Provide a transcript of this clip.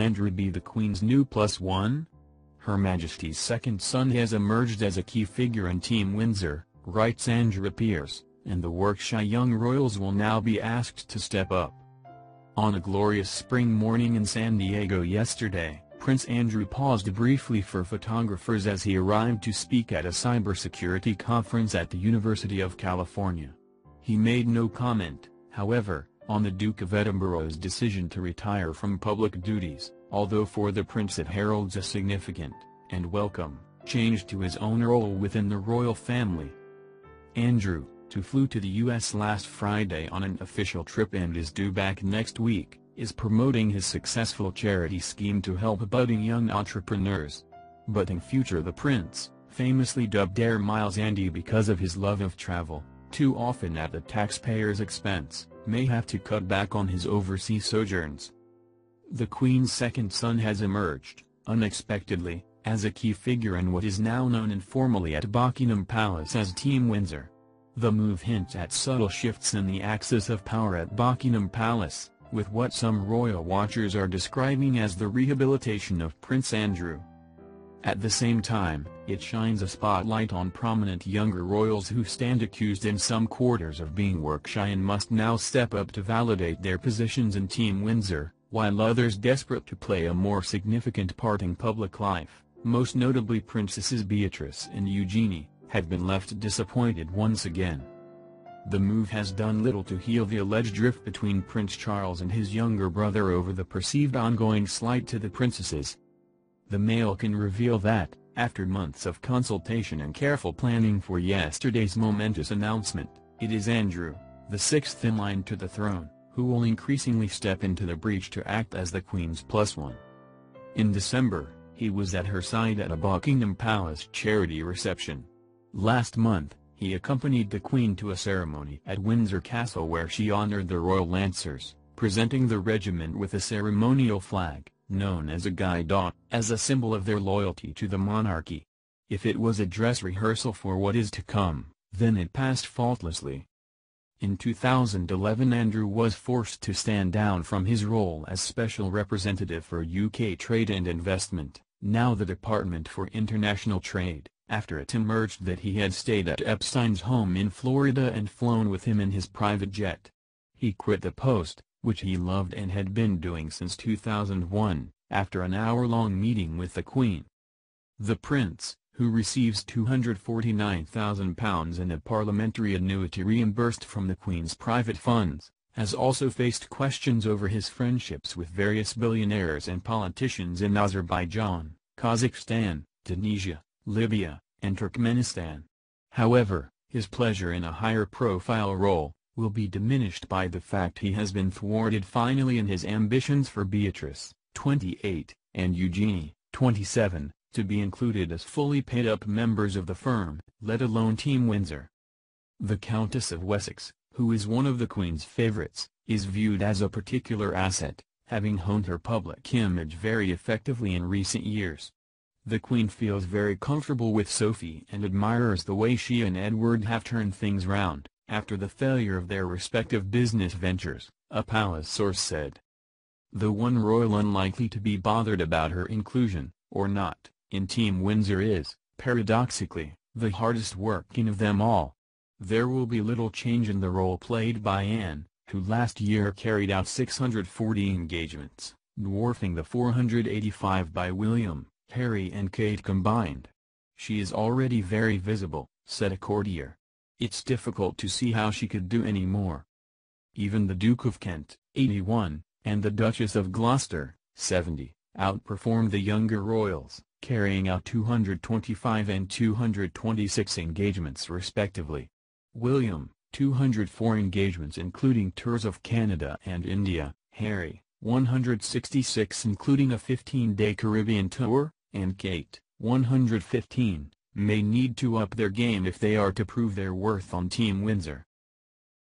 Andrew be the Queen's new +1? Her Majesty's second son has emerged as a key figure in Team Windsor, writes Andrew Pierce, and the workshy young royals will now be asked to step up. On a glorious spring morning in San Diego yesterday, Prince Andrew paused briefly for photographers as he arrived to speak at a cybersecurity conference at the University of California. He made no comment, however, on the Duke of Edinburgh's decision to retire from public duties, although for the prince it heralds a significant, and welcome, change to his own role within the royal family. Andrew, who flew to the U.S. last Friday on an official trip and is due back next week, is promoting his successful charity scheme to help budding young entrepreneurs. But in future the prince, famously dubbed Air Miles Andy because of his love of travel, too often at the taxpayers' expense, may have to cut back on his overseas sojourns. The Queen's second son has emerged, unexpectedly, as a key figure in what is now known informally at Buckingham Palace as Team Windsor. The move hints at subtle shifts in the axis of power at Buckingham Palace, with what some royal watchers are describing as the rehabilitation of Prince Andrew. At the same time, it shines a spotlight on prominent younger royals who stand accused in some quarters of being workshy and must now step up to validate their positions in Team Windsor, while others desperate to play a more significant part in public life, most notably Princesses Beatrice and Eugenie, have been left disappointed once again. The move has done little to heal the alleged rift between Prince Charles and his younger brother over the perceived ongoing slight to the princesses. The Mail can reveal that, after months of consultation and careful planning for yesterday's momentous announcement, it is Andrew, the sixth in line to the throne, who will increasingly step into the breach to act as the Queen's +1. In December, he was at her side at a Buckingham Palace charity reception. Last month, he accompanied the Queen to a ceremony at Windsor Castle where she honored the Royal Lancers, presenting the regiment with a ceremonial flag, known as a guidon, as a symbol of their loyalty to the monarchy. If it was a dress rehearsal for what is to come, then it passed faultlessly. In 2011 Andrew was forced to stand down from his role as Special Representative for UK Trade and Investment, now the Department for International Trade, after it emerged that he had stayed at Epstein's home in Florida and flown with him in his private jet. He quit the post, which he loved and had been doing since 2001, after an hour-long meeting with the Queen. The prince, who receives £249,000 in a parliamentary annuity reimbursed from the Queen's private funds, has also faced questions over his friendships with various billionaires and politicians in Azerbaijan, Kazakhstan, Tunisia, Libya, and Turkmenistan. However, his pleasure in a higher-profile role will be diminished by the fact he has been thwarted finally in his ambitions for Beatrice, 28, and Eugenie, 27, to be included as fully paid-up members of the firm, let alone Team Windsor. The Countess of Wessex, who is one of the Queen's favorites, is viewed as a particular asset, having honed her public image very effectively in recent years. The Queen feels very comfortable with Sophie and admires the way she and Edward have turned things round, after the failure of their respective business ventures, a palace source said. The one royal unlikely to be bothered about her inclusion, or not, in Team Windsor is, paradoxically, the hardest working of them all. There will be little change in the role played by Anne, who last year carried out 640 engagements, dwarfing the 485 by William, Harry and Kate combined. She is already very visible, said a courtier. It's difficult to see how she could do any more. Even the Duke of Kent, 81, and the Duchess of Gloucester, 70, outperformed the younger royals, carrying out 225 and 226 engagements respectively. William, 204 engagements including tours of Canada and India, Harry, 166 including a 15-day Caribbean tour, and Kate, 115, may need to up their game if they are to prove their worth on Team Windsor.